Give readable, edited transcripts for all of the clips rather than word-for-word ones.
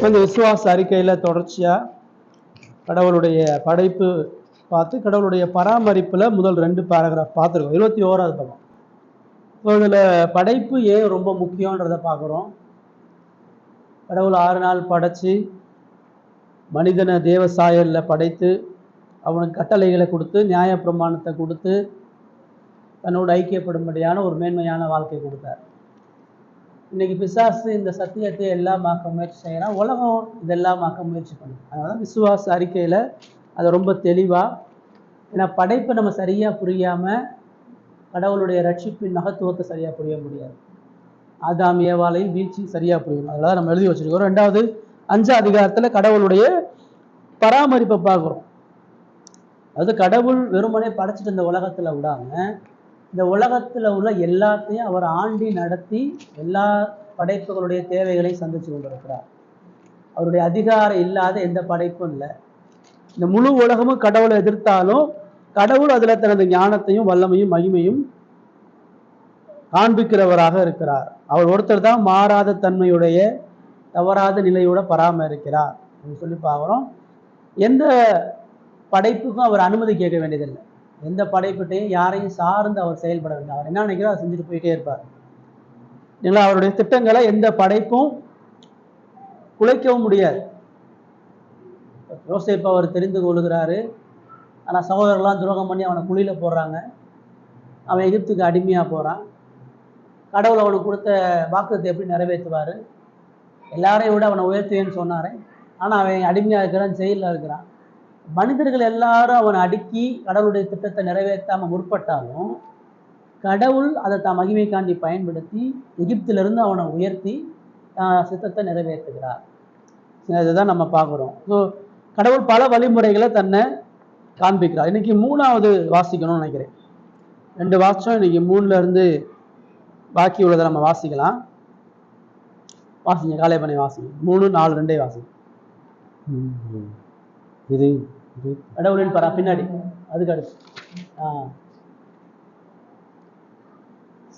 இந்த விசுவாச அறிக்கையில் தொடர்ச்சியாக கடவுளுடைய படைப்பு பார்த்து கடவுளுடைய பராமரிப்பில் முதல் 2 பேராகிராஃப் பார்த்துருக்கோம். 21வது பக்கம். இதில் படைப்பு ஏன் ரொம்ப முக்கியன்றதை பார்க்குறோம். கடவுள் 6 நாள் படைத்து மனிதனை தேவ சாயலில் படைத்து அவனுக்கு கட்டளைகளை கொடுத்து நியாய பிரமாணத்தை கொடுத்து தன்னோடு ஐக்கியப்படும்படியான ஒரு மேன்மையான வாழ்க்கை கொடுத்தார். இன்னைக்கு பிசாசு இந்த சத்தியத்தை எல்லாமாக்க முயற்சி செய்கிறான். உலகம் இதெல்லாமாக்க முயற்சி பண்ணுது. அதனால விசுவாச அறிக்கையில் அதை ரொம்ப தெளிவாக, ஏன்னா படைப்பை நம்ம சரியாக புரியாமல் கடவுளுடைய ரட்சிப்பின் மகத்துவத்தை சரியாக புரிய முடியாது. ஆதாம் ஏவாளையும் வீழ்ச்சி சரியாக புரியணும். அதெல்லாம் நம்ம எழுதி வச்சிருக்கிறோம். 2வது 5 அதிகாரத்தில் கடவுளுடைய பராமரிப்பை பார்க்குறோம். அதாவது கடவுள் வெறுமனே படைச்சிட்டு இந்த உலகத்தில் விடாமல் இந்த உலகத்தில் உள்ள எல்லாத்தையும் அவர் ஆண்டி நடத்தி எல்லா படைப்புகளுடைய தேவைகளையும் சந்திச்சு கொண்டிருக்கிறார். அவருடைய அதிகாரம் இல்லாத எந்த படைப்பும் இல்லை. இந்த முழு உலகமும் கடவுளை எதிர்த்தாலும் கடவுள் அதில் தனது ஞானத்தையும் வல்லமையும் மகிமையும் காண்பிக்கிறவராக இருக்கிறார். அவர் ஒருத்தர் தான் மாறாத தன்மையுடைய தவறாத நிலையோட பராமரிக்கிறார் அப்படின்னு சொல்லி பார்க்குறோம். எந்த படைப்புக்கும் அவர் அனுமதி கேட்க வேண்டியதில்லை. எந்த படைப்புட்டையும் யாரையும் சார்ந்து அவர் செயல்பட வேண்டும். அவர் என்ன நினைக்கிறோ அதை செஞ்சுட்டு போயிட்டே இருப்பார். இல்லைங்களா? அவருடைய திட்டங்களை எந்த படைப்பும் குலைக்கவும் முடியாது. யோசேப்பு அவர் தெரிந்து கொள்கிறாரு. ஆனால் சகோதரர்லாம் துரோகம் பண்ணி அவனை குழியில் போடுறாங்க. அவன் எகிப்துக்கு அடிமையாக போகிறான். கடவுள் அவனுக்கு கொடுத்த வாக்குறுதியை எப்படி நிறைவேற்றுவார்? எல்லாரையும் விட அவனை உயர்த்துவேன்னு சொன்னார். ஆனால் அவன் அடிமையாக இருக்கிறான், ஜெயிலில் இருக்கிறான். மனிதர்கள் எல்லாரும் அவனை அடுக்கி கடவுளுடைய திட்டத்தை நிறைவேற்றாமல் முற்பட்டாலும் கடவுள் அதை தான் மகிமைக்காண்டி பயன்படுத்தி எகிப்திலிருந்து அவனை உயர்த்தி சித்தத்தை நிறைவேற்றுகிறார். இதுதான் நம்ம பார்க்குறோம். ஸோ கடவுள் பல வழிமுறைகளை தன்னை காண்பிக்கிறார். இன்னைக்கு 3வது வாசிக்கணும்னு நினைக்கிறேன். 2 வாசம் இன்னைக்கு 3லேருந்து பாக்கி உள்ளதை நம்ம வாசிக்கலாம். வாசிங்க, காலை பண்ணி வாசிங்க. 3, 4, 2 வாசிங்க. இது கடவுளின் பின்னாடி அதுக்கு அடுத்து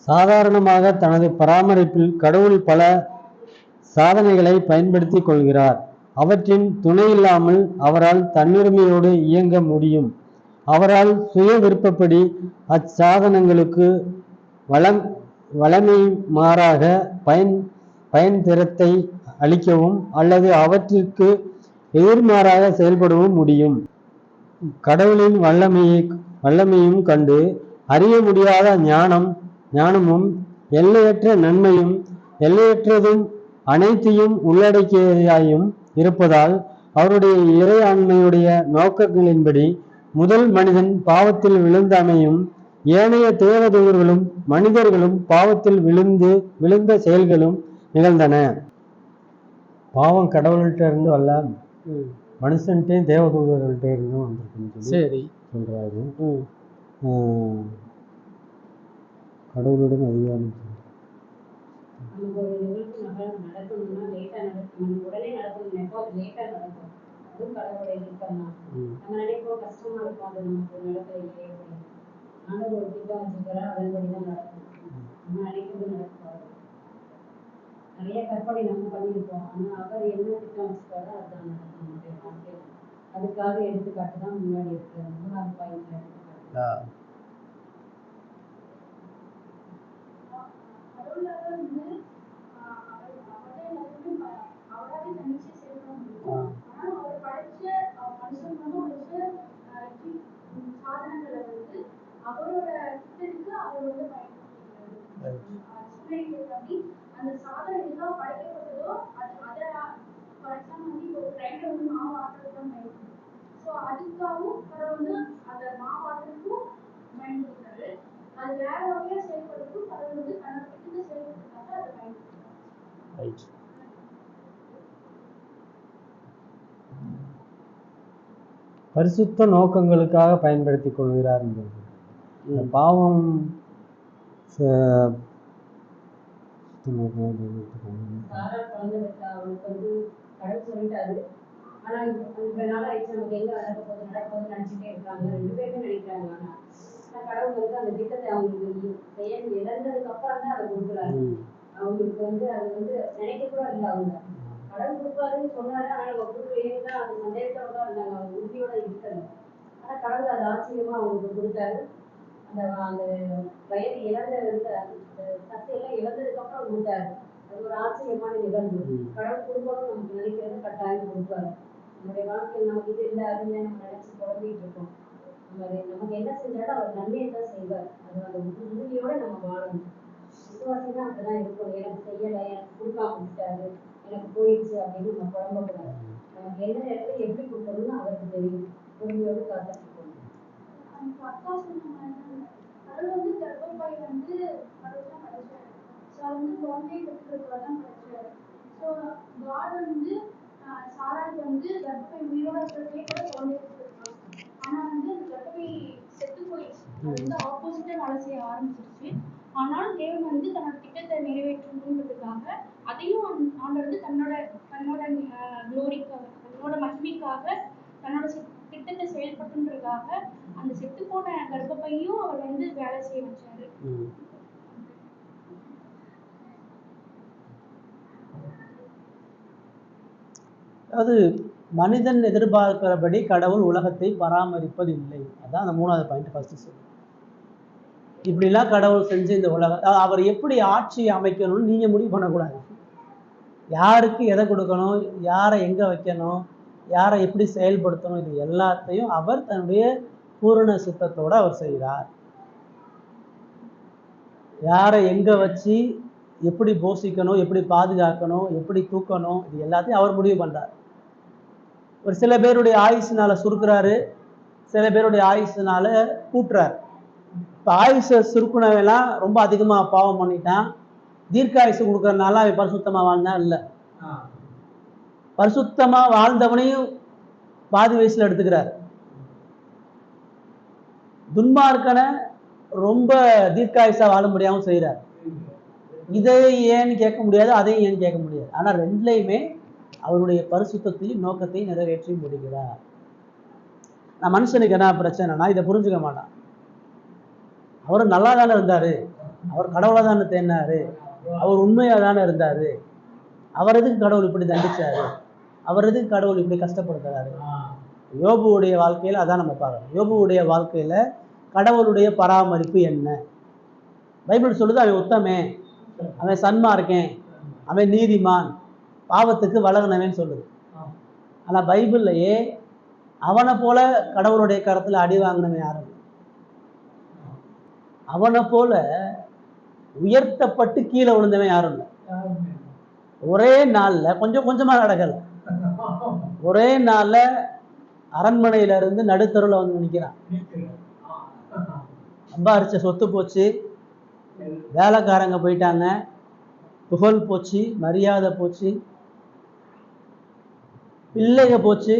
சாதாரணமாக தனது பராமரிப்பில் கடவுள் பல சாதனைகளை பயன்படுத்தி கொள்கிறார். அவற்றின் துணை இல்லாமல் அவரால் தன்னுரிமையோடு இயங்க முடியும். அவரால் சுய விருப்பப்படி அச்சாதனங்களுக்கு வளமை மாறாக பயன்திறத்தை அளிக்கவும் அல்லது அவற்றிற்கு எதிர்மாறாக செயல்படவும் முடியும். கடவுளின் வல்லமையும் கண்டு அறிய முடியாத ஞானமும் எல்லையற்ற நன்மையும் எல்லையற்றதும் அனைத்தையும் உள்ளடக்கியதாயும் இருப்பதால் அவருடைய இறையாண்மையுடைய நோக்கங்களின்படி முதல் மனிதன் பாவத்தில் விழுந்தமையும் ஏனைய தேவதூதர்களும் மனிதர்களும் பாவத்தில் விழுந்த செயல்களும் நிகழ்ந்தன. பாவம் கடவுள்கிட்ட இருந்து வரல, மனுஷன்ட்டையும் தேவதூதர்கள்ட்ட இருந்தும் வந்திருக்குன்னு சொல்லி சொல்றாரு. கடவுளுடன் அதிகாரம் நிறைய கற்பனை நம்ம பண்ணியிருப்போம். ஆனால் அவர் என்ன திட்டம் வச்சுக்காரோ அதுதான் நடக்கும். அதுக்காக எடுத்துக்காட்டு தான் முன்னாடி இருக்கு. 3வது பாயிண்ட்ல எடுத்துக்காட்டு அவரோட திட்டத்துக்கு அவர் வந்து பயன்படுத்தி அந்த சாதனை எல்லாம் படைக்கப்பட்டதோ அதை ஃபார் எக்ஸாம்பிள் வந்து இப்போ கிரைண்டர் வந்து மாவு ஆட்டுறது தான் பயன்படுது. ஸோ அதுக்காகவும் அவர் வந்து அந்த மாவு ஆட்டுறதுக்கும் பயன்படுத்துறாரு. அது வேற வகையா செயல்படுறதுக்கும் அவர் வந்து தன்னோட திட்டத்தை செயல்படுறதுக்காக அதை பயன்படுத்துறாரு. பரிசுத்த நோக்கங்களுக்காக பயன்படுத்தி கொள்கிறார். பாவம் அவங்களுக்கு வந்து அது வந்து நினைக்க கூட இல்லை. அவங்க கடன் கொடுப்பாருன்னு சொன்னாரு. ஆனா அவங்க கொடுக்கலையேன்னு தான் அது சந்தேகத்தோட தான் இருந்தாங்க. அவங்க உறுதியோட இருக்காங்க. ஆனா கடவுள் அது ஆச்சரியமா அவங்களுக்கு கொடுத்தாரு. அந்த அந்த வயது இழந்த அந்த சத்தையெல்லாம் இழந்ததுக்கு அப்புறம் கொடுத்தாரு. அது ஒரு ஆச்சரியமான நிகழ்வு. கடவுள் கொடுக்கணும்னு நமக்கு நினைக்கிறது கட்டாயம் கொடுப்பாரு. நம்முடைய வாழ்க்கையில் நமக்கு இது இல்லை அதுன்னு நம்ம நினைச்சு குழம்பிட்டு இருக்கோம். நமக்கு என்ன செஞ்சாலும் அவர் நன்மையை தான் செய்வார். அது அந்த உறுதியோட நம்ம வாழணும். விசுவாசினா அப்படிதான் இருக்கணும். எனக்கு செய்யலை, எனக்கு கொடுக்காம விட்டாரு, எனக்கு போயிடுச்சு அப்படின்னு நம்ம குழம்பக்கூடாது. நமக்கு என்ன நேரத்துல எப்படி கொடுக்கணும்னு அவருக்கு தெரியும். உறுதியோடு காத்துட்டு அக்கா சொன்ன மாதிரி கடவுள் வந்து கர்ப்பப்பை வந்து கடவுள் தான் படைச்சாரு. ஸோ வந்து குழந்தையை பெற்றெடுக்கிறதா தான் படைச்சாரு. ஸோ காட் வந்து சாராக்கு வந்து கர்ப்பப்பை உயிரோட இருக்கிறதே கூட குழந்தைய பெற்றிருக்காங்க. ஆனா வந்து அந்த கர்ப்பப்பை செத்து போயிடுச்சு. அது வந்து ஆப்போசிட்டா வேலை செய்ய ஆரம்பிச்சிருச்சு. ஆனாலும் தேவன் வந்து தன்னோட திட்டத்தை நிறைவேற்றணுன்றதுக்காக அதையும் ஆண்டவர் வந்து தன்னோட தன்னோட க்ளோரிக்காக, தன்னோட மகிமைக்காக, தன்னோட திட்டத்தை செயல்பட்டுன்றதுக்காக அந்த செத்து போன கர்ப்பப்பையும் அவர் வந்து வேலை செய்ய வச்சாரு. அதாவது மனிதன் எதிர்பார்க்கிறபடி கடவுள் உலகத்தை பராமரிப்பதில்லை. அதான் அந்த 3வது பாயிண்ட் ஃபர்ஸ்ட் சொல்லு. இப்படிலாம் கடவுள் செஞ்சு இந்த உலகம் அவர் எப்படி ஆட்சி அமைக்கணும்னு நீங்க முடிவு பண்ணக்கூடாது. யாருக்கு எதை கொடுக்கணும், யாரை எங்க வைக்கணும், யாரை எப்படி செயல்படுத்தணும், இது எல்லாத்தையும் அவர் தன்னுடைய பூரண சித்தத்தோட அவர் செய்கிறார். யாரை எங்க வச்சு எப்படி போஷிக்கணும், எப்படி பாதுகாக்கணும், எப்படி தூக்கணும், இது எல்லாத்தையும் அவர் முடிவு பண்றார். ஒரு சில பேருடைய ஆயுசுனால சுருக்குறாரு, சில பேருடைய ஆயுசுனால கூட்டுறாரு. இப்போ ஆயுசை சுருக்குனவெல்லாம் ரொம்ப அதிகமா பாவம் பண்ணிட்டான். தீர்க்காயுசு கொடுக்கறதுனால அவன் பரிசுத்தமா வாழ்ந்தா இல்லை. பரிசுத்தமா வாழ்ந்தவனையும் பாதி வயசுல எடுத்துக்கிறார். துன்மார்க்கனை ரொம்ப தீர்க்காயுசா வாழ முடியாமல் செய்கிறார். இதை ஏன்னு கேட்க முடியாது, அதையும் ஏன்னு கேட்க முடியாது. ஆனா ரெண்டுலையுமே அவருடைய பரிசுத்தத்தையும் நோக்கத்தையும் நிறைவேற்றி முடிகிறார். நான் மனுஷனுக்கு என்ன பிரச்சனைனா இதை புரிஞ்சுக்க மாட்டான். அவர் நல்லா தானே இருந்தாரு, அவர் கடவுளை தானே தேடினாரு, அவர் உண்மையா தானே இருந்தாரு, அவர் எதுக்கு கடவுள் இப்படி தண்டிச்சாரு, அவர் எதுக்கு கடவுள் இப்படி கஷ்டப்படுத்துறாரு. யோபுவுடைய வாழ்க்கையில அதான் நம்ம பார்க்கணும். யோபுவுடைய வாழ்க்கையில கடவுளுடைய பராமரிப்பு என்ன? பைபிள் சொல்லுது அவன் உத்தமே, அவன் சன்மார்க்கன், அவன் நீதிமான், பாவத்துக்கு வளர்னவன் சொல்லுது. ஆனா பைபிள்லயே அவனை போல கடவுளுடைய கரத்துல அடி வாங்கினவன் யாரும், அவனை போல உயர்த்தப்பட்டு கீழே விழுந்தவன் யாரும் இல்லை. ஒரே நாள்ல கொஞ்சம் கொஞ்சமா நடக்கல, ஒரே நாள்ல அரண்மனையில இருந்து நடுத்தருவில் வந்து நிற்கிறான். சம்பாரிச்ச சொத்து போச்சு, வேலைக்காரங்க போயிட்டாங்க, புகழ் போச்சு, மரியாதை போச்சு, பிள்ளைங்க போச்சு,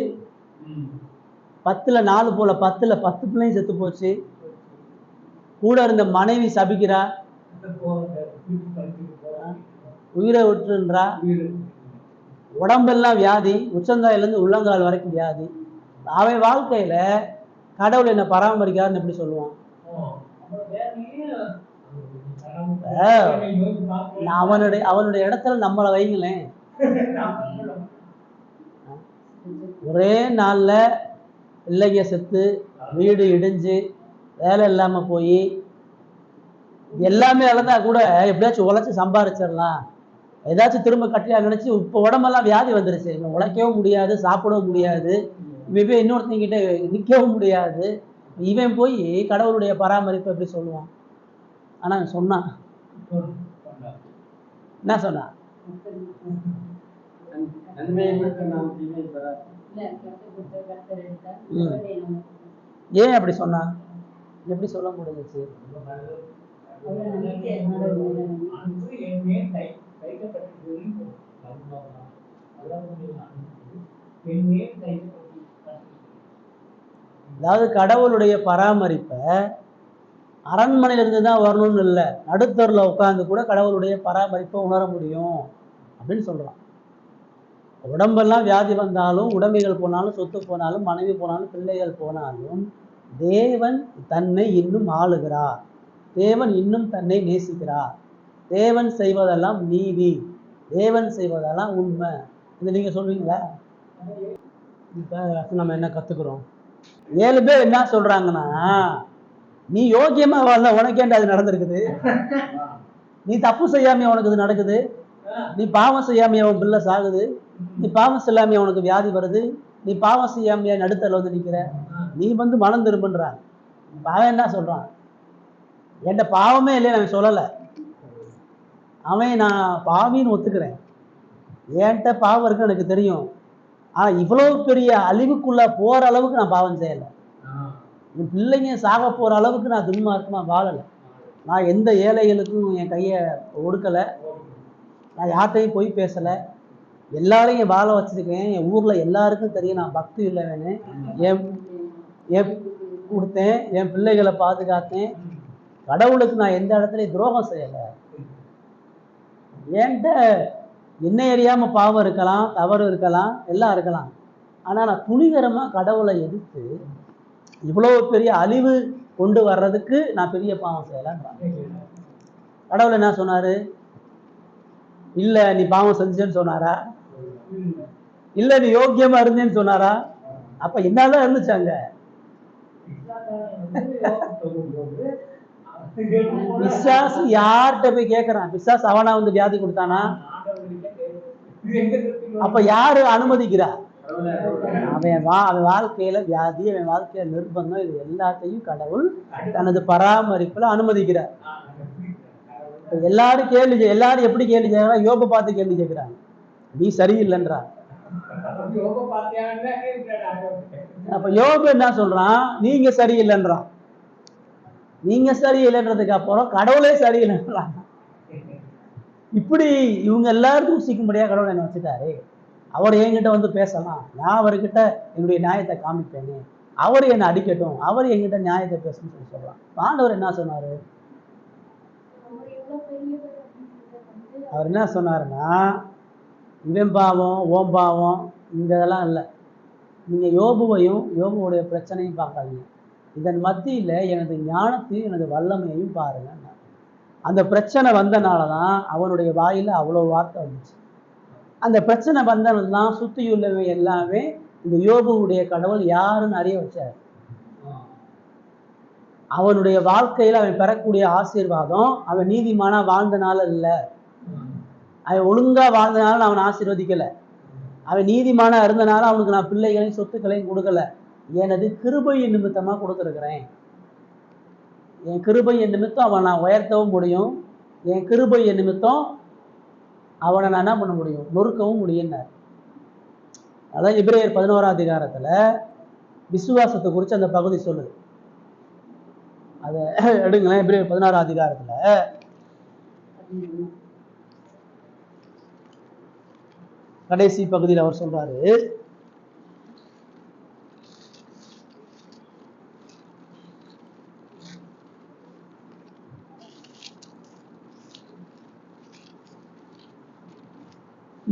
10ல் 4 போல 10ல் 10 பிள்ளைங்க செத்து போச்சு. கூட இருந்த மனைவி சபிக்கிறா, உயிரை விட்டுன்றா, உடம்பெல்லாம் வியாதி, உச்சந்தாயிலிருந்து உள்ளங்கால் வரைக்கும் வியாதி. அவன் வாழ்க்கையில கடவுள் என்ன பராமரிக்காருன்னு எப்படி சொல்லுவான்? அவனுடைய இடத்துல நம்மளை வைங்களேன். ஒரே நாள்ல பிள்ளைங்க செத்து, வீடு இடிஞ்சு, வேலை இல்லாம போய், எல்லாமே இழந்தா கூட எப்படியாச்சும் உழைச்சி சம்பாரிச்சிடலாம், ஏதாச்சும் திரும்ப கட்டியா நினைச்சு இப்போ உடம்பெல்லாம் வியாதி வந்துருச்சு, இவன் உழைக்கவும் முடியாது, சாப்பிடவும் முடியாது, இவன் போய் இன்னொருத்தங்கிட்ட நிற்கவும் முடியாது, இவன் போய் கடவுளுடைய பராமரிப்பு எப்படி சொல்லுவான்? ஆனா சொன்னான், என்ன சொன்னான்? ஏன் அப்படி சொன்னா? எப்படி சொல்ல முடிஞ்சிச்சு? அதாவது கடவுளுடைய பராமரிப்பை அரண்மனையில இருந்து தான் வரணும்னு இல்லை, நடுத்தரில் உட்கார்ந்து கூட கடவுளுடைய பராமரிப்பை உணர முடியும் அப்படின்னு சொல்றான். உடம்பெல்லாம் வியாதி வந்தாலும், உடைமைகள் போனாலும், சொத்து போனாலும், மனைவி போனாலும், பிள்ளைகள் போனாலும், தேவன் தன்னை இன்னும் ஆளுகிறார், தேவன் இன்னும் தன்னை நேசிக்கிறார், தேவன் செய்வதெல்லாம் நீதி, தேவன் செய்வதெல்லாம் உண்மை, இதை நீங்க சொல்றீங்களா? இப்ப நம்ம என்ன கத்துக்கிறோம்? 7 பேர் என்ன சொல்றாங்கன்னா, நீ யோக்கியமா வாழ்ந்த உனக்கேண்டா அது நடந்திருக்குது, நீ தப்பு செய்யாம உனக்கு இது நடக்குது, நீ பாவம் செய்யாமையா உன் பிள்ளை சாகுது, நீ பாவம் செய்யாமையா உனக்கு வியாதி வருது, நீ பாவம் செய்யாமையா நடுத்தல வந்து நிக்கிற, நீ வந்து மனம் திரும்புன்றான். அவன் என்ன சொல்றான்? என்கிட்ட பாவமே இல்லைன்னு அவன் சொல்லலை. அவன் நான் பாவின்னு ஒத்துக்கிறேன், என்கிட்ட பாவம் இருக்குன்னு எனக்கு தெரியும், ஆனா இவ்வளவு பெரிய அழிவுக்குள்ள போற அளவுக்கு நான் பாவம் செய்யலை, என் பிள்ளைங்க சாக போற அளவுக்கு நான் துன்மார்க்கமா வாழலை, நான் எந்த ஏழைகளுக்கும் என் கையை ஒடுக்கலை, நான் யார்கிட்டையும் போய் பேசலை, எல்லாரையும் வாழ வச்சிருக்கேன், என் ஊர்ல எல்லாருக்கும் தெரியும் நான் பக்தி இல்லைன்னு, என் கொடுத்தேன், என் பிள்ளைகளை பாதுகாத்தேன், கடவுளுக்கு நான் எந்த இடத்துலையும் துரோகம் செய்யலை, என்கிட்ட என்ன அறியாம பாவம் இருக்கலாம், தவறு இருக்கலாம், எல்லாம் இருக்கலாம், ஆனா நான் துணிகரமா கடவுளை எதிர்த்து இவ்வளவு பெரிய அழிவு கொண்டு வர்றதுக்கு நான் பெரிய பாவம் செய்யலான்றான். கடவுள் என்ன சொன்னாரு? இல்ல நீ பாவம் செஞ்சேன்னு சொன்னாரா? இல்ல நீ யோக்கியமா இருந்தேன்னு சொன்னாரா? அப்ப என்னதான் இருந்துச்சாங்க? பிசாசு யார்கிட்ட போய் கேட்கறான்? பிசாசு அவனா வந்து வியாதி கொடுத்தானா? அப்ப யாரு அனுமதிக்கிறா? அவன் வாழ்க்கையில வியாதி, அவன் வாழ்க்கையில நிர்பந்தம், இது எல்லாத்தையும் கடவுள் தனது பராமரிப்புல அனுமதிக்கிறார். எல்லாரும் எப்படி கேள்வி கேட்கறாங்க? யோபை பார்த்து கேள்வி கேட்கிறாங்க, நீ சரியில்லைன்றா. அப்ப யோபு என்ன சொல்றான்? நீங்க சரியில்லைன்றான். நீங்க சரியில்லைன்றதுக்கு அப்புறம் கடவுளே சரியில்லைன்றான். இப்படி இவங்க எல்லாரும் தூசிக்கும்படியா கடவுள் என்ன வச்சுட்டாரு. அவர் என்கிட்ட வந்து பேசலாம், நான் அவர்கிட்ட என்னுடைய நியாயத்தை காமிப்பேன்னு, அவர் என்னை அடிக்கட்டும், அவர் என்கிட்ட நியாயத்தை பேசணும்னு சொல்லி சொல்றான். ஆண்டவர் என்ன சொன்னாரு? அவர் என்ன சொன்னாருன்னா, இவன் பாவம் ஓம் பாவம் இந்த இதெல்லாம் இல்லை, நீங்க யோபுவையும் யோபுவுடைய பிரச்சனையும் பார்க்காதீங்க, இதன் மத்தியில எனது ஞானத்தையும் எனது வல்லமையையும் பாருங்க. அந்த பிரச்சனை வந்தனாலதான் அவனுடைய வாயில அவ்வளவு வார்த்தை வந்துச்சு. அந்த பிரச்சனை வந்தனால்தான் சுத்தியுள்ளவை எல்லாமே இந்த யோபுவுடைய கடவுள் யாருன்னு அறிய வச்சார். அவனுடைய வாழ்க்கையில அவன் பெறக்கூடிய ஆசீர்வாதம் அவன் நீதிமானா வாழ்ந்தனால இல்லை, அவன் ஒழுங்கா வாழ்ந்தனால அவன் ஆசீர்வதிக்கல, அவன் நீதிமானா இருந்தனால அவனுக்கு நான் பிள்ளைகளையும் சொத்துக்களையும் கொடுக்கல, எனது கிருபையின் நிமித்தமா கொடுத்துருக்கிறேன். என் கிருபையின் நிமித்தம் அவன் நான் உயர்த்தவும் முடியும், என் கிருபையின் நிமித்தம் அவனை நான் என்ன பண்ண முடியும்? நொறுக்கவும் முடியும்னார். அதான் எபிரேயர் 11ஆம் அதிகாரத்துல விசுவாசத்தை குறித்து அந்த பகுதி சொல்லுது. அதை எடுங்களேன். எபிரேயர் 16ஆம் அதிகாரத்துல கடைசி பகுதியில் அவர் சொல்றாரு,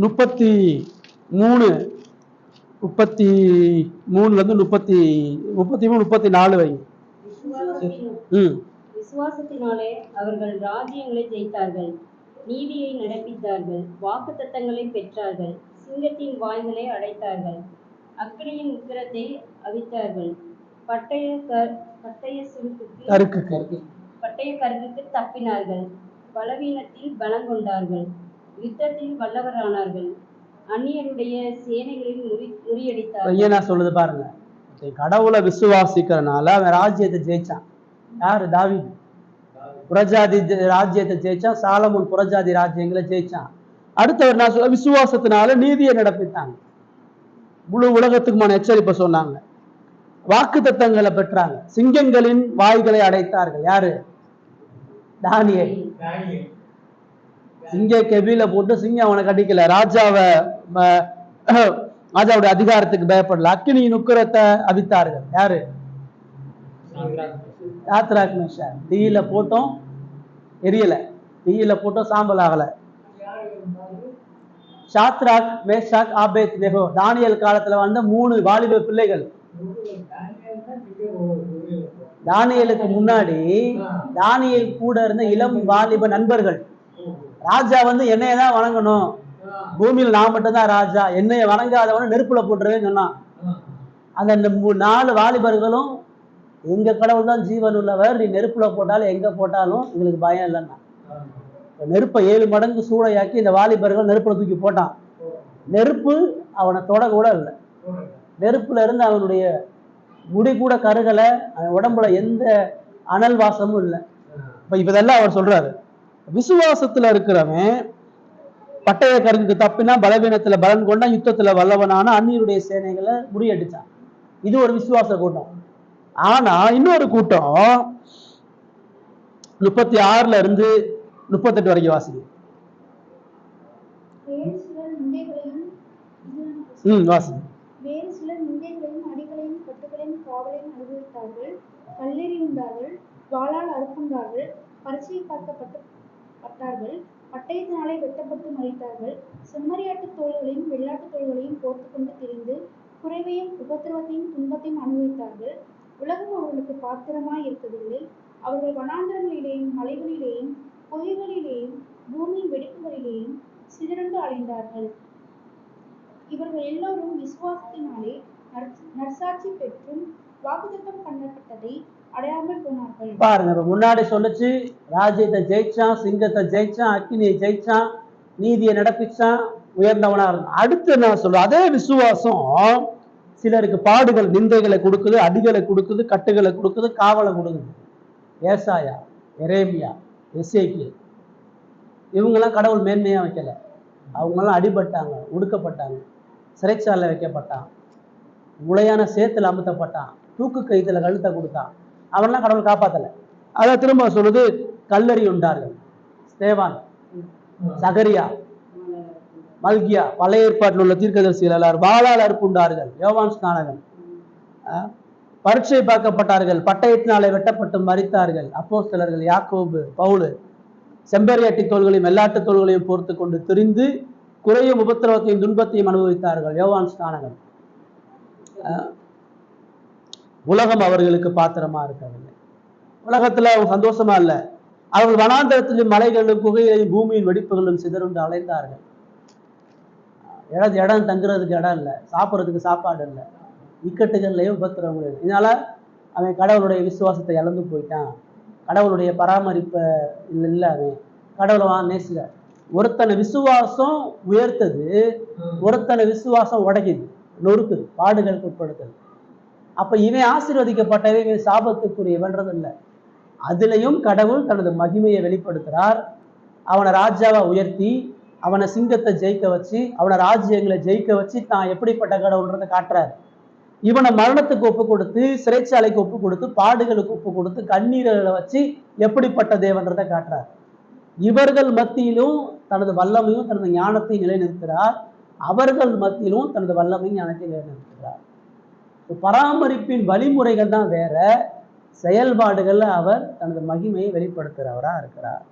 முப்பத்தி மூணுல இருந்து 34 வை. விசுவாசத்தினாலே அவர்கள் ராஜ்யங்களை ஜெயித்தார்கள், நீதியை நடப்பித்தார்கள், வாக்குத்தத்தங்களை பெற்றார்கள், சிங்கத்தின் வாய்களை அடைத்தார்கள், அக்கினியின் உக்கிரத்தை அவித்தார்கள், பட்டய கருக்குக்கு தப்பினார்கள், பலவீனத்தில் பலம் கொண்டார்கள், யுத்தத்தில் வல்லவரானார்கள், அந்நியருடைய சேனைகளில் முறியடித்தார்கள். நான் சொல்லுது பாருங்க, கடவுளை விசுவாசிக்கிறதுனால அவன் ராஜ்யத்தை ஜெயிச்சான். யாரு? தாவீது புறஜாதி ராஜ்யத்தை ஜெயிச்சான், சாலமோன் புறஜாதி ராஜ்யங்களை ஜெயிச்சான். அடுத்தவர் நான் சொல்ல விசுவாசத்தினால நீதியை நடப்பித்தாங்க, முழு உலகத்துக்குமான எச்சரிப்பை சொன்னாங்க, வாக்கு தத்தங்களை பெற்றாங்க, சிங்கங்களின் வாய்களை அடைத்தார்கள். யாரு? தானியேல். சிங்க கெபில போட்டு சிங்கம் அவனை கடிக்கல, ராஜாவுடைய அதிகாரத்துக்கு பயப்படல, அக்கினியின் உக்கிரத்தை அவித்தார்கள். யாரு? Shadrach Meshach. தீயில போட்டோம் எரியல, தீயில போட்டோம் சாம்பல் ஆகல. சாத்ராக் மேஷாக் ஆபேத்நேகோ தானியேல் காலத்துல வந்த 3 வாலிப பிள்ளைகள். தானியேலுக்கு முன்னாடி தானியேல் கூட இருந்த இளம் வாலிப நண்பர்கள். ராஜா வந்து என்னையதான் வணங்கணும், பூமியில் நான் மட்டும்தான் ராஜா, என்னைய வணங்காதவன நெருப்புல போட்டுருவேன்னு சொன்னான். அந்த 4 வாலிபர்களும் எங்க கடவுள் தான் ஜீவன் உள்ளவர், நீ நெருப்புல போட்டாலும் எங்க போட்டாலும் எங்களுக்கு பயம் இல்லைன்னா. நெருப்பை 7 மடங்கு சூளையாக்கி இந்த வாலிபர்கள் நெருப்புல தூக்கி போட்டான். நெருப்பு அவனை தொட கூட இல்லை. நெருப்புல இருந்து அவனுடைய முடி கூட கருகலை, அவன் உடம்புல எந்த அனல் வாசமும் இல்லை. இப்ப இதெல்லாம் அவர் சொல்றாரு. விசுவாசத்துல இருக்கிறவன் பட்டய கருங்குக்கு தப்பினா, பலவீனத்துல பலன் கொண்டா, யுத்தத்துல வல்லவனான, அந்நியருடைய சேனைகளை முறியடிச்சான். இது ஒரு விசுவாச கூட்டம். ஆனா இன்னொரு கூட்டம் 36 இருந்து 38 வரைக்கும் வாசிங்க. வாசிங்க. வேறு சிலர் நிந்தைகளையும் அடிகளையும் கட்டுகளையும் காவலையும் அனுபவித்தார்கள், கல்லெறியுண்டார்கள், வாளால் அறுப்புண்டார்கள், பரிசை பார்க்கப்பட்டார்கள், பட்டயத்தினாலே வெட்டப்பட்டு மறித்தார்கள், செம்மறியாட்டு தோள்களையும் வெள்ளாட்டு தோள்களையும் போர்த்து கொண்டு திரிந்து குறைவையும் உபத்திரவத்தையும் துன்பத்தையும் அனுபவித்தார்கள். உலகம் அவர்களுக்கு பாத்திரமாய் இருக்கவில்லை. அவர்கள் வனாந்தரங்களிலேயும் மலைகளிலேயும் பொய்களிலேயும் பூமியின் வெடிப்புகளிலேயும் சிதறண்டு அலைந்தார்கள். இவர்கள் எல்லோரும் விசுவாசத்தினாலே நற்சாட்சி பெற்றும் வாக்குத்தத்தம் பண்ணப்பட்டதை அடையாமல் போனார்கள். பாருங்க, இப்ப முன்னாடி சொல்லுச்சு, ராஜ்யத்தை ஜெயிச்சான், சிங்கத்தை ஜெயிச்சான், அக்கினியை ஜெயிச்சான், நீதியை நடப்பிச்சான், உயர்ந்தவனா இருந்தான். அடுத்து என்ன சொல்றோம்? அதே விசுவாசம் சிலருக்கு பாடுகள் நிந்தைகளை கொடுக்குது, அடிகளை கொடுக்குது, கட்டுகளை கொடுக்குது, காவலை கொடுக்குது. ஏசாயா, எரேமியா, எசேக்கியேல் இவங்கெல்லாம் கடவுள் மேன்மையா வைக்கல. அவங்கெல்லாம் அடிபட்டாங்க, ஒடுக்கப்பட்டாங்க, சிறைச்சாலை வைக்கப்பட்டான், முளையான சேத்துல அமுத்தப்பட்டான், தூக்கு கைத்துல கழுத்தை கொடுத்தான். அவன்லாம் கடவுள் காப்பாத்தல. அதை திரும்ப சொல்லுது, கல்லறி உண்டார்கள். ஸ்தேவான், சகரியா, மல்கியா, பழைய ஏற்பாட்டில் உள்ள தீர்க்கதரிசிகள் எல்லாரும் வாளால் அறுப்புண்டார்கள். யோவான் ஸ்நானகன் பரீட்சை பார்க்கப்பட்டார்கள், பட்டயத்தினாலே வெட்டப்பட்டு மரித்தார்கள். அப்போஸ்தலர்கள் யாக்கோபு, பவுலு செம்பரியாட்டி தோள்களையும் வெள்ளாட்டு தோள்களையும் போர்த்து கொண்டு திரிந்து குறையும் உபத்திரவத்தையும் துன்பத்தையும் அனுபவித்தார்கள். யோவான் ஸ்நானகன். உலகம் அவர்களுக்கு பாத்திரமா இருக்கவில்லை. உலகத்துல அவங்க சந்தோஷமா இல்லை. அவர்கள் வனாந்தரத்திலும் மலைகளிலும் குகைகளையும் பூமியின் வெடிப்புகளும் சிதறுண்டு அலைந்தார்கள். இடம் தங்குறதுக்கு இடம் இல்லை, சாப்பிட்றதுக்கு சாப்பாடு இல்லை, இக்கட்டுகள்லையும் உபத்திரவங்கள். இதனால அவன் கடவுளுடைய விசுவாசத்தை இழந்து போயிட்டான். கடவுளுடைய பராமரிப்பை இல்லை, அவன் கடவுளை நேசில. ஒருத்தனை விசுவாசம் உயர்த்தது, ஒருத்தனை விசுவாசம் உடைக்குது, நொறுக்குது, பாடுகளுக்கு உட்படுத்துது. அப்ப இவன் ஆசீர்வதிக்கப்பட்டவை, இவன் சாபத்துக்குரியவன்றது இல்லை. அதுலயும் கடவுள் தனது மகிமையை வெளிப்படுத்துறார். அவனை ராஜாவா உயர்த்தி, அவனை சிங்கத்தை ஜெயிக்க வச்சு, அவனை ராஜ்யங்களை ஜெயிக்க வச்சு தான் எப்படிப்பட்ட கடவுள்ன்றதை காட்டுறாரு. இவனை மரணத்துக்கு ஒப்பு கொடுத்து, சிறைச்சாலைக்கு ஒப்பு கொடுத்து, பாடுகளுக்கு ஒப்பு கொடுத்து, கண்ணீர்களை வச்சு எப்படிப்பட்ட தேவன்றதை காட்டுறார். இவர்கள் மத்தியிலும் தனது வல்லமையும் தனது ஞானத்தை நிலைநிறுத்துகிறார். அவர்கள் மத்தியிலும் தனது வல்லமையும் ஞானத்தை நிலைநிறுத்துகிறார். பராமரிப்பின் வழிமுறைகள் தான் வேற, செயல்பாடுகள்ல அவர் தனது மகிமையை வெளிப்படுத்துகிறவரா இருக்கிறார்.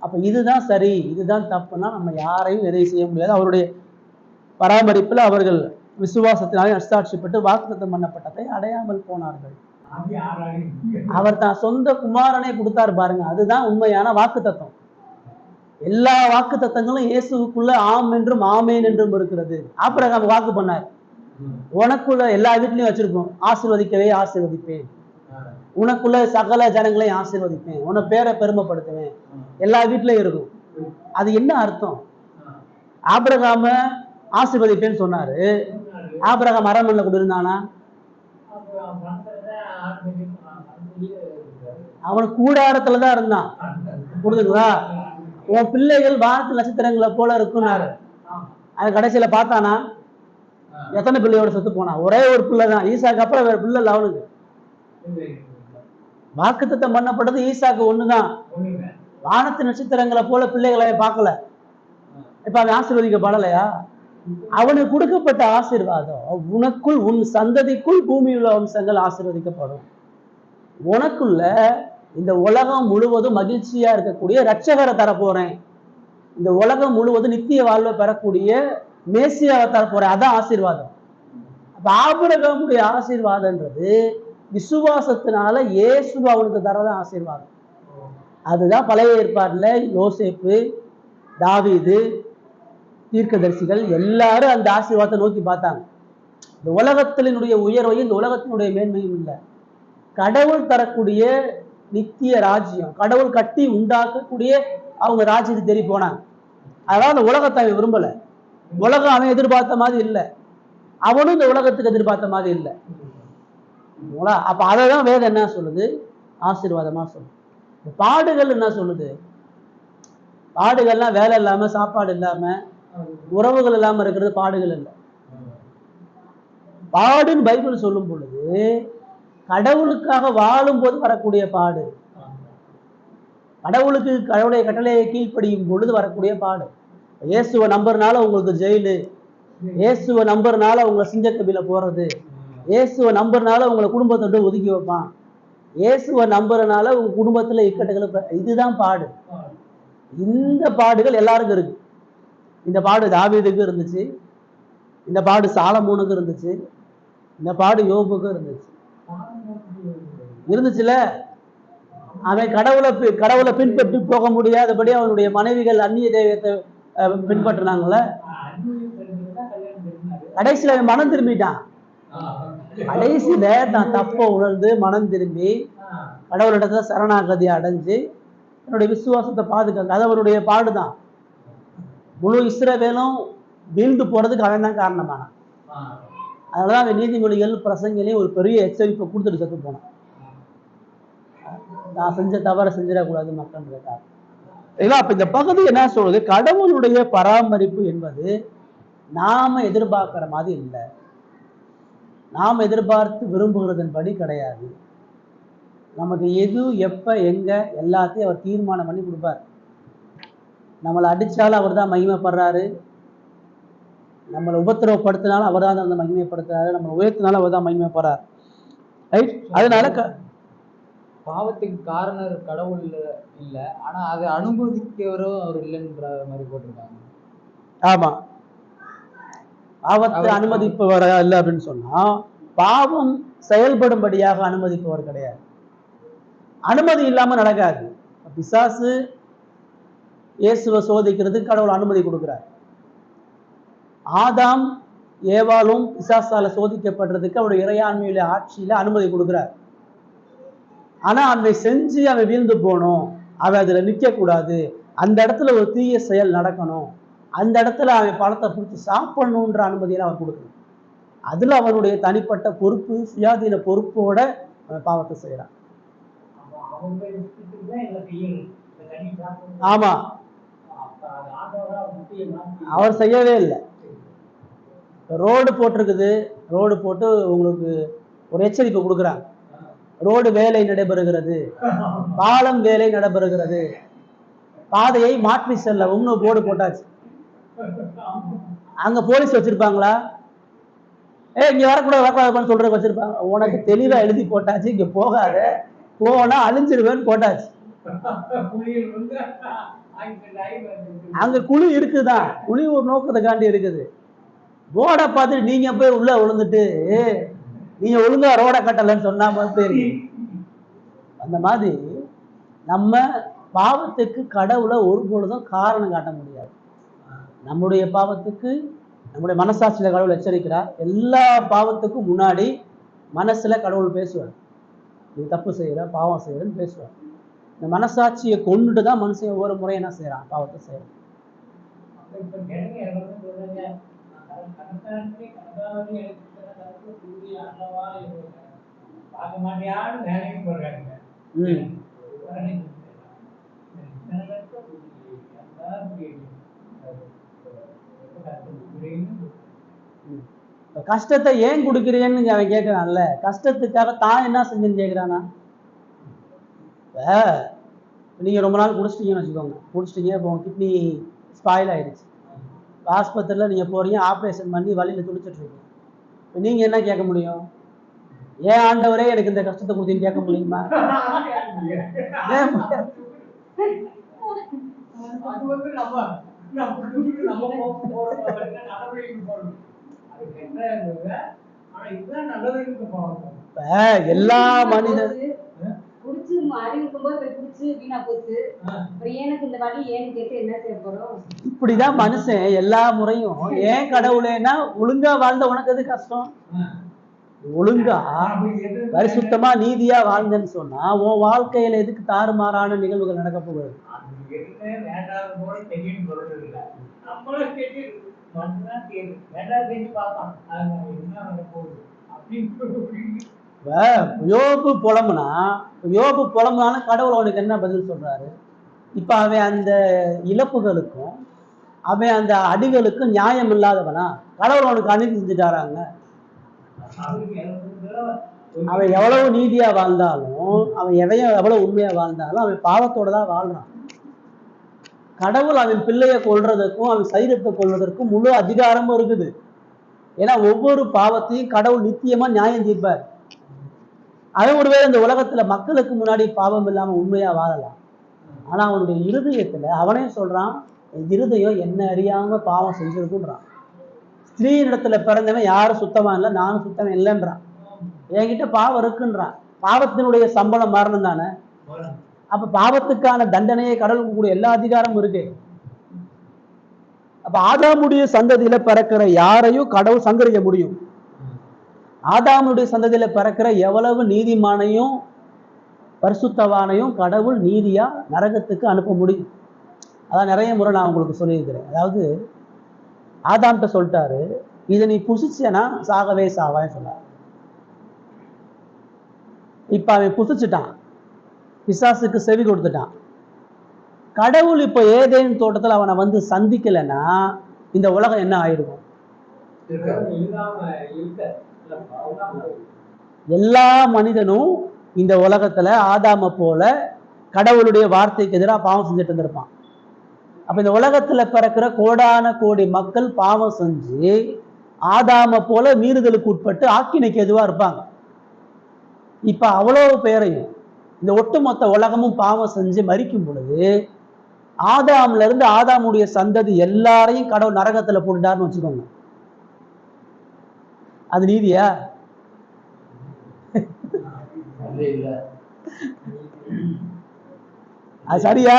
அப்ப இதுதான் சரி, இதுதான் தப்புன்னா நம்ம யாரையும் எதை செய்ய முடியாது. அவருடைய பராமரிப்புல அவர்கள் விசுவாசத்தினாலே நற்சாட்சிப்பட்டு வாக்குத்தத்தம் பண்ணப்பட்டதை அடையாமல் போனார்கள். அவர் தான் சொந்த குமாரனை கொடுத்தார் பாருங்க, அதுதான் உண்மையான வாக்குத்தத்தம். எல்லா வாக்குத்தத்தங்களும் இயேசுக்குள்ள ஆம் என்றும் ஆமேன் என்றும் இருக்கிறது. ஆபிரகாம் வாக்கு பண்ணார், உனக்குள்ள எல்லா வீட்லயும் வச்சிருப்போம், ஆசீர்வதிக்கவே ஆசீர்வதிப்பேன், உனக்குள்ள சகல ஜனங்களையும் ஆசீர்வதிப்பேன், உன்னை பேரை பெருமைப்படுத்துவேன், எல்லா வீட்லயும் இருக்கும். அது என்ன அர்த்தம்? ஆபிரகாம ஆசீர்வதிப்பேன்னு சொன்னாரு. ஆபிரகாம் அரண்மனையில கூட இருந்தானா? அவன் கூடாரத்துலதான் இருந்தான். புரியுதுங்களா? உன் பிள்ளைகள் வானத்து நட்சத்திரங்களை போல இருக்குன்னாரு. அது கடைசியில பார்த்தானா? எத்தனை பிள்ளையோட செத்து போனா? ஒரே ஒரு பிள்ளைதான், ஈசாக்கு. அப்புறம் வேற பிள்ளை இல்லை அவனுக்கு. வாக்குத்தத்தம் பண்ணப்பட்டது ஈசாக்கு ஒண்ணுதான். வானத்து நட்சத்திரங்களை போல பிள்ளைகளை பார்க்கல. இப்ப அவன் ஆசீர்வதிக்கப்படலையா? அவனுக்கு கொடுக்கப்பட்ட ஆசீர்வாதம், உனக்குள் உன் சந்ததிக்குள் பூமியுள்ள வம்சங்கள் ஆசீர்வதிக்கப்படும். உனக்குள்ள இந்த உலகம் முழுவதும் மகிழ்ச்சியா இருக்கக்கூடிய ரட்சகரை தரப்போறேன், இந்த உலகம் முழுவதும் நித்திய வாழ்வை பெறக்கூடிய மேசியாவை தரப்போறேன். அதான் ஆசீர்வாதம். அப்ப ஆபிரகாமுடைய ஆசீர்வாதம்ன்றது விசுவாசத்தினால இயேசு அவனுக்கு தரதான் ஆசீர்வாதம். அதுதான் பழைய ஏற்பாடுல யோசேப்பு, தாவீது, தீர்க்கதரிசிகள் எல்லாரும் அந்த ஆசீர்வாதத்தை நோக்கி பார்த்தாங்க. இந்த உலகத்தினுடைய உயர்வையும் இந்த உலகத்தினுடைய மேன்மையும் இல்லை, கடவுள் தரக்கூடிய நித்திய ராஜ்யம், கடவுள் கட்டி உண்டாக்கக்கூடிய அவங்க ராஜ்யத்துக்கு தேடி போனாங்க. அதனால அந்த உலகத்தை அவன் விரும்பல. உலகம் அவன் எதிர்பார்த்த மாதிரி இல்லை, அவனும் இந்த உலகத்துக்கு எதிர்பார்த்த மாதிரி இல்லை. அப்ப அதைதான் வேதம் என்ன சொல்லுது? ஆசீர்வாதமா சொல்லுது. பாடுகள் என்ன சொல்லுது? பாடுகள்லாம் வேலை இல்லாம, சாப்பாடு இல்லாம, உறவுகள் இல்லாம இருக்கிறது பாடுகள் இல்லை. பாடுன்னு பைபிள் சொல்லும் பொழுது கடவுளுக்காக வாழும் போது வரக்கூடிய பாடு, கடவுளுக்கு கடவுளுடைய கட்டளையை கீழ்ப்படியும் பொழுது வரக்கூடிய பாடு. இயேசுவை நம்புறதுனால உங்களுக்கு ஜெயிலு, இயேசுவை நம்புறதுனால உங்களை சிங்கக்கபில போறது, இயேசுவை நம்புறதுனால உங்களை குடும்பத்தோட ஒதுக்கி வைப்பான், இயேசுவை நம்புறதுனால உங்க குடும்பத்துல இக்கட்டுகள், இதுதான் பாடு. இந்த பாடுகள் எல்லாருக்கும் இருக்கு. இந்த பாடு தாவீதுக்கு இருந்துச்சு, இந்த பாடு சாலமோனுக்கு இருந்துச்சு, இந்த பாடு யோபுக்கு இருந்துச்சுல. அவன் கடவுளை பின்பற்றி போக முடியாதபடி அவனுடைய மனைவிகள் அந்நிய தெய்வத்தை பின்பற்றினாங்கல்ல. கடைசியில அவன் மனம் திரும்பிட்டான். கடைசியில நான் தப்ப உணர்ந்து மனம் திரும்பி கடவுளிடத்துல சரணாகதி அடைஞ்சு என்னுடைய விசுவாசத்தை பாதுகாக்க, அது அவருடைய பாடுதான். முழு இஸ்ரவேலும் வீழ்ந்து போறதுக்கு அவன் தான் காரணமானான். அதனாலதான் அவன் நீதிமொழிகள் பிரசங்கிலையும் ஒரு பெரிய எச்சரிப்பை கொடுத்துட்டு செத்து போனான். நான் செஞ்ச தவறை செஞ்சிடக்கூடாது மக்கள் கேட்டார். அப்ப இந்த பகுதி என்ன சொல்றது? கடவுளுடைய பராமரிப்பு என்பது நாம எதிர்பார்க்கிற மாதிரி இல்லை, நாம் எதிர்பார்த்து விரும்புகிறதன்படி கிடையாது. நமக்கு எது எப்ப எங்க எல்லாத்தையும் அவர் தீர்மானம் பண்ணி கொடுப்பார். நம்மளை அடிச்சாலும் அவர் தான் மகிமைப்படுறாரு, நம்மளை உபத்திரவப்படுத்தினாலும் அவர் தான் அந்த மகிமைப்படுத்துறாரு, நம்மளை உயர்த்தினாலும் அவர் தான் மகிமைப்படுறார். ரைட்? அதனால பாவத்துக்கு காரணர் கடவுள் இல்ல, ஆனா அதை அனுபவிக்கிறவரும் அவர் இல்லைன்ற மாதிரி போட்டிருக்காங்க. ஆமா, பாவத்தை அனுமதிப்பவர் இல்லை அப்படின்னு சொன்னா பாவம் செயல்படும்படியாக அனுமதிப்பவர் கிடையாது. அனுமதி இல்லாம நடக்காது. பிசாசு இயேசுவை சோதிக்கிறதுக்கு கடவுள் அனுமதி கொடுக்கிறார். ஆதாம் ஏவாளும் பிசாசால சோதிக்கப்படுறதுக்கு அவருடைய இறையாண்மையில ஆட்சியில அனுமதி கொடுக்கிறார். ஆனா அவனை செஞ்சு அவன் வீழ்ந்து போகணும், அவன் அதுல நிக்க கூடாது, அந்த இடத்துல ஒரு தீய செயல் நடக்கணும், அந்த இடத்துல அவன் பழத்தை பிடிச்சி சாப்பிடணுன்ற அனுமதியெல்லாம் அவன் கொடுக்கணும். அதுல அவனுடைய தனிப்பட்ட பொறுப்பு, சுயாதீன பொறுப்போட அவன் பாவத்தை செய்யறான். ஆமா, அவர் செய்யவே இல்லை. ரோடு போட்டிருக்குது, ரோடு போட்டு உங்களுக்கு ஒரு எச்சரிக்கை கொடுக்குறாங்க, ரோடு வேலை நடைபெறுகிறது, பாலம் வேலை நடைபெறுகிறது, பாதையை மாற்றி செல்லவும்னு போர்டு போட்டாச்சு. அங்க போலீஸ் வச்சிருப்பாங்களா? இங்க வரக்கூடாது சொல்றது வச்சிருப்பாங்க. உனக்கு தெளிவா எழுதி போட்டாச்சு, இங்க போகாத, போனா அழிஞ்சிருவேன்னு போட்டாச்சு. அங்க குழி இருக்குதான், குழி ஒரு நோக்கத்துக்காண்டி இருக்குது. ரோட பார்த்துட்டு நீங்க போய் உள்ள விழுந்துட்டு நீங்க ஒழுங்கா ரோட கட்டலன்னு சொன்னா பேரு. அந்த மாதிரி நம்ம பாவத்துக்கு கடவுளை ஒரு பொழுதும் காரணம் காட்ட முடியாது. நம்முடைய பாவத்துக்கு நம்முடைய மனசாட்சியில கடவுள் எச்சரிக்கிறார். எல்லா பாவத்துக்கும் முன்னாடி மனசுல கடவுள் பேசுவார், நீ தப்பு செய்யற, பாவம் செய்யறன்னு பேசுவார். இந்த மனசாட்சியை கொண்டுட்டு தான் மனுஷன் ஒவ்வொரு முறை என்ன செய்யறான், பாவத்தை செய்யறான். கஷ்டத்தை ஏன் கொடுக்கிறேன்னு அவன் கேட்கிறான்ல, கஷ்டத்துக்காக தான் என்ன செஞ்சுன்னு கேட்கிறானா? நீங்க ரொம்ப நாள் குடிச்சிட்டீங்கன்னு வச்சுக்கோங்க, குடிச்சிட்டீங்க, இப்போ கிட்னி ஸ்பாயில் ஆயிடுச்சு, ஆஸ்பத்திரியில் நீங்க போறீங்க, ஆப்ரேஷன் பண்ணி வழியில துடிச்சிட்டு இருக்கீங்க. நீங்க என்ன கேட்க முடியும்? ஏன் ஆண்டவரே எனக்கு இந்த கஷ்டத்தை கொடுத்தீங்கன்னு கேட்க முடியுமா? எல்லா மனிதர் குடிச்சு அறிவிக்கும் போது போய் குடிச்சு வீணா போச்சு. அப்புறம் எனக்கு இந்த வழி ஏன்னு கேட்டு என்ன செய்ய போறோம்? இப்படிதான் மனுஷன் எல்லா முறையும். ஏன் கடவுளேன்னா ஒழுங்கா வாழ்ந்த உனக்கு எது கஷ்டம்? ஒழுங்கா பரிசுத்தமா நீதியா வாழ்ந்தேன்னு சொன்னா உன் வாழ்க்கையில எதுக்கு தாறுமாறான நிகழ்வுகள் நடக்க போகுது? யோபு புலம்புனாலும் கடவுள் அவனுக்கு என்ன பதில் சொல்றாரு? இப்ப அவன் அந்த இழப்புகளுக்கும் அவன் அந்த அடிகளுக்கும் நியாயம் இல்லாதவனா? கடவுள் அவனுக்கு அநீதி செஞ்சுட்டாராங்க. அவன் எவ்வளவு நீதியா வாழ்ந்தாலும் அவன் எவ்வளவு உண்மையா வாழ்ந்தாலும் அவன் பாவத்தோட தான் வாழ்றான். கடவுள் அவன் பிள்ளைய கொல்றதுக்கும் அவன் சரீரத்தை கொல்வதற்கும் முழு அதிகாரமும் இருக்குது. ஏன்னா ஒவ்வொரு பாவத்தையும் கடவுள் நித்தியமா நியாயம் தீர்ப்பார். அவன் ஒருவேளை இந்த உலகத்துல மக்களுக்கு முன்னாடி பாவம் இல்லாம உண்மையா வாழலாம். ஆனா அவனுடைய இருதயத்துல அவனே சொல்றான், இருதயம் என்ன அறியாம பாவம் செஞ்சிருக்குன்றான். ஸ்திரீனிடத்துல பிறந்தவன் யாரும் சுத்தமா இல்லை, நானும் சுத்தம் இல்லைன்றான். என்கிட்ட பாவம் இருக்குன்றான். பாவத்தினுடைய சம்பளம் மரணம் தானே. அப்ப பாவத்துக்கான தண்டனையை கடவுளுக்கு கூட எல்லா அதிகாரமும் இருக்கு. அப்ப ஆதாமுடைய சந்ததியில பிறக்கிற யாரையும் கடவுள் சங்கரிக்க முடியும். ஆதாமுடைய சந்ததியில பிறக்கிற எவ்வளவு நீதிமானையும் பரிசுத்தவானையும் கடவுள் நீதியா நரகத்துக்கு அனுப்ப முடியும். அதான் நிறைய முறை நான் உங்களுக்கு சொல்லியிருக்கிறேன். அதாவது ஆதாம்கிட்ட சொல்லிட்டாரு, இதை நீ புசிச்சேன்னா சாகவே சாவான்னு சொன்னார். இப்ப அவன் புசிச்சுட்டான், பிசாசுக்கு செவி கொடுத்துட்டான். கடவுள் இப்ப ஏதேன் தோட்டத்தில் அவனை வந்து சந்திக்கலைன்னா இந்த உலகம் என்ன ஆயிடும்? எல்லா மனிதனும் இந்த உலகத்துல ஆதாம போல கடவுளுடைய வார்த்தைக்கு எதிராக பாவம் செஞ்சுட்டு இருந்திருப்பான். அப்ப இந்த உலகத்துல பிறக்கிற கோடான கோடி மக்கள் பாவம் செஞ்சு ஆதாம போல மீறுதலுக்கு உட்பட்டு ஆக்கினைக்கு எதுவா இருப்பாங்க. இப்ப அவ்வளவு பேரையும் இந்த ஒட்டுமொத்த உலகமும் பாவம் செஞ்சு மரிக்கும் பொழுது ஆதாம்ல இருந்து ஆதாமுடைய சந்ததி எல்லாரையும் கடவுள் நரகத்துல போட்டுட்டாருன்னு வச்சுக்கோங்க. அது நீதியா? அது சரியா?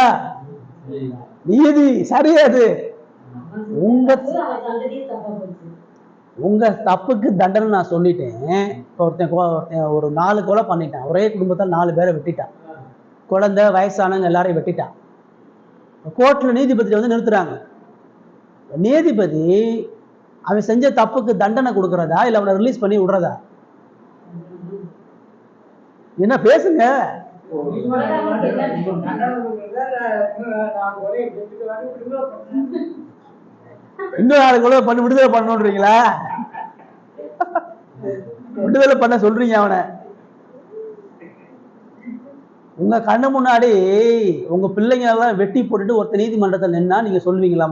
நீதி சரியாது. உங்க தப்புக்கு தண்டனை நான் சொல்லிட்டேன். இப்போ ஒருத்தன் ஒரு 4 கொலை பண்ணிட்டான். ஒரே குடும்பத்தில் 4 பேரை வெட்டிட்டான். குழந்தை வயசானவங்க எல்லாரையும் வெட்டிட்டான். கோர்ட்ல நீதிபதி வந்து நிறுத்துறாங்க. நீதிபதி அவன் செஞ்ச தப்புக்கு தண்டனை கொடுக்கறதா இல்ல அவனை ரிலீஸ் பண்ணி விடுறதா? என்ன பேசுங்க. இன்னும் 4 கொலை பண்ணி விடுதலை பண்ணணும்ன்றீங்களா? விடுதலை பண்ண சொல்றீங்க அவனை. உங்க கண்ணு முன்னாடி உங்க பிள்ளைங்க எல்லாம் வெட்டி போட்டுட்டு ஒருத்த நீதிமன்றத்தில் நின்னா நீங்க சொல்லுவீங்களா?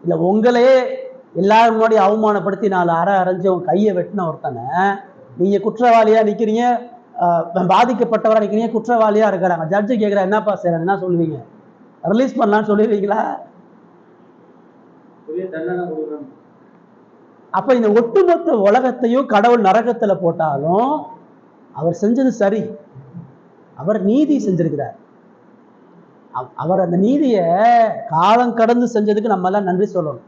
இல்ல உங்களே எல்லாரும் முன்னாடி அவமானப்படுத்தி 4 அரை அரைஞ்சு உங்க கையை வெட்டின ஒருத்தனை நீங்க குற்றவாளியா நிக்கிறீங்க, பாதிக்கப்பட்டவரா நிக்கிறீங்க, குற்றவாளியா இருக்கிறாங்க. ஜட்ஜு கேட்கிற என்னப்பா சார் என்ன சொல்லுவீங்க? ரிலீஸ் பண்ணலான்னு சொல்லுவீங்களா? அப்ப இந்த ஒட்டுமொத்த உலகத்தையும் கடவுள் நரகத்துல போட்டாலும் அவர் செஞ்சது சரி. அவர் நீதி செஞ்சிருக்கிறார். அவர் அந்த நீதிய காலம் கடந்து செஞ்சதுக்கு நம்ம எல்லாம் நன்றி சொல்லணும்.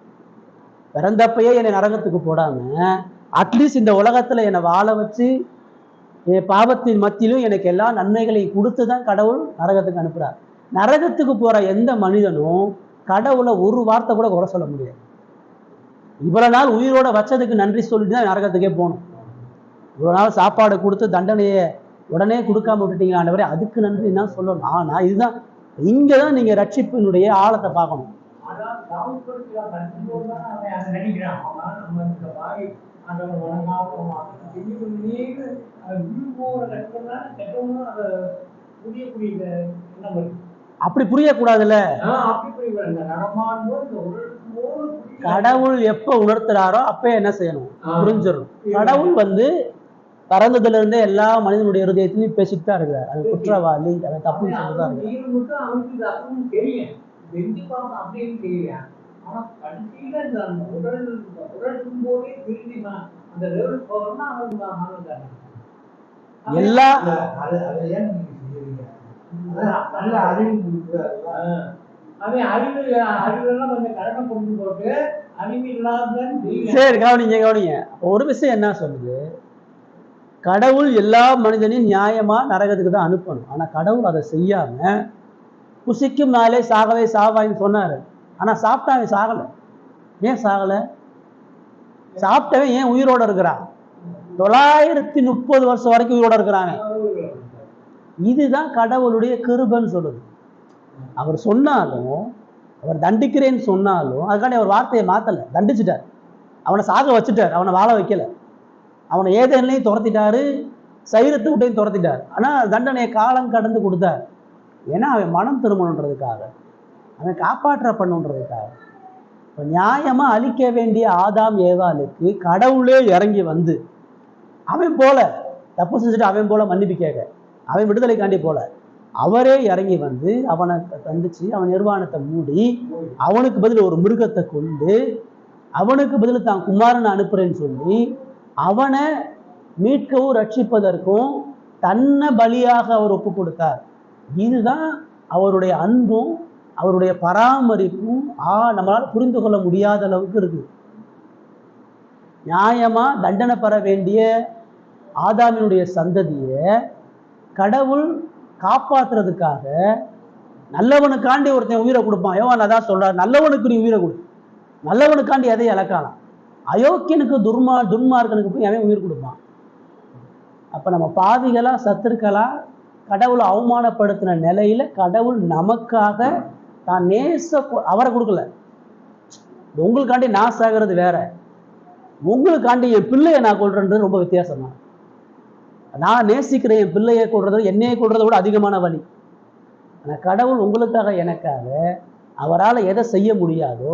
பிறந்தப்பயே என்னை நரகத்துக்கு போடாம அட்லீஸ்ட் இந்த உலகத்துல என்னை வாழ வச்சு என் பாவத்தின் மத்தியிலும் எனக்கு எல்லா நன்மைகளையும் கொடுத்துதான் கடவுள் நரகத்துக்கு அனுப்புறார். நரகத்துக்கு போற எந்த மனிதனும் கடவுளை ஒரு வார்த்தை கூட குறை சொல்ல முடியாது. இவ்வளவு நாள் உயிரோட வச்சதுக்கு நன்றி சொல்லிட்டு தான் நரகத்துக்கே போகணும். இவ்வளவு நாள் சாப்பாடு கொடுத்து தண்டனையை உடனே கொடுக்காம விட்டுட்டீங்க ஆண்டவரே, அதுக்கு நன்றி தான் சொல்லணும். ஆனா இதுதான் இங்கதான் நீங்க ரட்சிப்பினுடைய ஆழத்தை பார்க்கணும். அப்படி புரியக்கூடாதுல்ல. கடவுள் எப்ப உணர்த்துறாரோ அப்ப என்ன செய்யணும்? புரிஞ்சிடணும். கடவுள் வந்து பிறந்ததுல இருந்தே எல்லா மனிதனுடைய இருதயத்திலையும் பேசிட்டு தான் இருக்கிறார். அது குற்றவாளி, அதை தப்புன்னு சொல்லிதான் எல்லா அதை ஏன் நீங்க செய்யறீங்க? நல்ல அறிவு கொடுக்குறாருல்ல. அவன் அறிவுலாம் கொஞ்சம் கரெக்டாக கொண்டு போட்டு அறிவு இல்லாத சரி, கவனிங்க. ஒரு விஷயம் என்ன சொல்லுது, கடவுள் எல்லா மனிதனையும் நியாயமா நரகத்துக்கு தான் அனுப்பணும். ஆனா கடவுள் அதை செய்யாம புசிக்கும் நாளே சாகவே சாவாயின்னு சொன்னாரு. ஆனா சாப்பிட்டான் சாகல. ஏன் சாகல? சாப்பிட்டவன் ஏன் உயிரோட இருக்கிறான்? 930 வருஷம் வரைக்கும் உயிரோட இருக்கிறாங்க. இதுதான் கடவுளுடைய கிருபைன்னு சொல்லுது. அவர் சொன்னாலும், அவர் தண்டிக்கிறேன்னு சொன்னாலும் அதுக்காண்டி அவர் வார்த்தையை மாத்தல, தண்டிச்சுட்டார். அவனை சாக வச்சுட்டார், அவனை வாழ வைக்கல. அவனை ஏதேன்லையும் துரத்திட்டாரு, சைரத்து விட்டையும் துரத்திட்டார். ஆனா தண்டனையை காலம் கடந்து கொடுத்தார். ஏன்னா அவன் மனம் திரும்பணுன்றதுக்காக, அவன் காப்பாற்ற பண்ணுன்றதுக்காக. இப்போ நியாயமா அழிக்க வேண்டிய ஆதாம் ஏவாளுக்கு கடவுளே இறங்கி வந்து, அவன் போல தப்பு செஞ்சுட்டு அவன் போல மன்னிப்பு கேட்க, அவன் விடுதலைக்காண்டி போல அவரே இறங்கி வந்து அவனை தண்டிச்சு அவன் நிர்வாணத்தை மூடி அவனுக்கு பதில் ஒரு மிருகத்தை கொண்டு அவனுக்கு பதில் தான் குமாரனை அனுப்புறேன்னு சொல்லி அவனை மீட்கவும் ரட்சிப்பதற்கும் தன்னை பலியாக அவர் ஒப்பு கொடுத்தார். இதுதான் அவருடைய அன்பும் அவருடைய பராமரிப்பும் நம்மளால புரிந்து கொள்ள முடியாத அளவுக்கு இருக்கு. நியாயமா தண்டனை பெற வேண்டிய ஆதாமினுடைய சந்ததியை கடவுள் காப்பாத்துறதுக்காக நல்லவனுக்காண்டி ஒருத்தன் உயிரை கொடுப்பான். யோவான் அதான் சொல்றாரு, நல்லவனுக்கு நீ உயிரை கொடு, நல்லவனுக்காண்டி எதையும் இழக்கலாம். அயோக்கியனுக்கு துன்மார்க்கனுக்கு போய் அவன் உயிர் கொடுப்பான். அப்ப நம்ம பாவிகளா சத்துருக்களா கடவுளை அவமானப்படுத்தின நிலையில கடவுள் நமக்காக தான் அவரை கொடுக்கல. உங்களுக்காண்டி நான் சாகிறது வேற, உங்களுக்காண்டி என் பிள்ளையை நான் கொள்றேன்றது ரொம்ப வித்தியாசம் தான். நான் நேசிக்கிறேன் என் பிள்ளையை கொள்றதை என்னையை கொள்றதை விட அதிகமான வழி. ஆனால் கடவுள் உங்களுக்காக எனக்காக அவரால் எதை செய்ய முடியாதோ,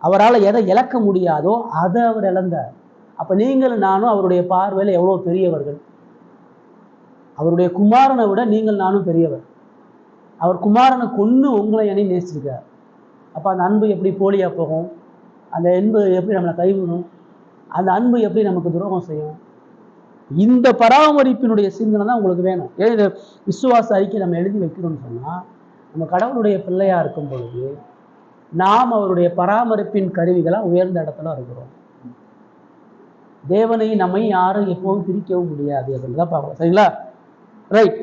அவரால் எதை இழக்க முடியாதோ அதை அவர் இழந்தார். அப்போ நீங்களும் நானும் அவருடைய பார்வையில் எவ்வளோ பெரியவர்கள். அவருடைய குமாரனை விட நீங்கள் நானும் பெரியவர். அவர் குமாரனை கொன்று உங்களை என்னை நேசிச்சிருக்கார். அப்போ அந்த அன்பு எப்படி போலியாக போகும்? அந்த அன்பு எப்படி நம்மளை கைவிடும்? அந்த அன்பு எப்படி நமக்கு துரோகம் செய்யும்? இந்த பராமரிப்பினுடைய சிந்தனை தான் உங்களுக்கு வேணும். ஏன் இந்த விசுவாச அறிக்கை நம்ம எழுதி வைக்கணும்னு சொன்னால், நம்ம கடவுளுடைய பிள்ளையாக இருக்கும் பொழுது நாம் அவருடைய பராமரிப்பின் கருவிகளாக உயர்ந்த இடத்துல இருக்கிறோம். தேவனையும் நம்மையும் யாரும் எப்போதும் பிரிக்கவும் முடியாது அப்படின்னு தான் பார்க்கலாம். சரிங்களா? ரைட்.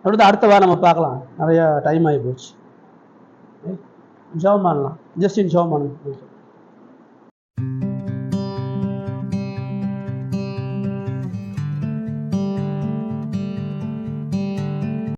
அடுத்த வாரம் நம்ம பார்க்கலாம். நிறையா டைம் ஆகி போச்சு. ஜெபம் பண்ணலாம். ஜஸ்டின் ஜெபம் பண்ணலாம்.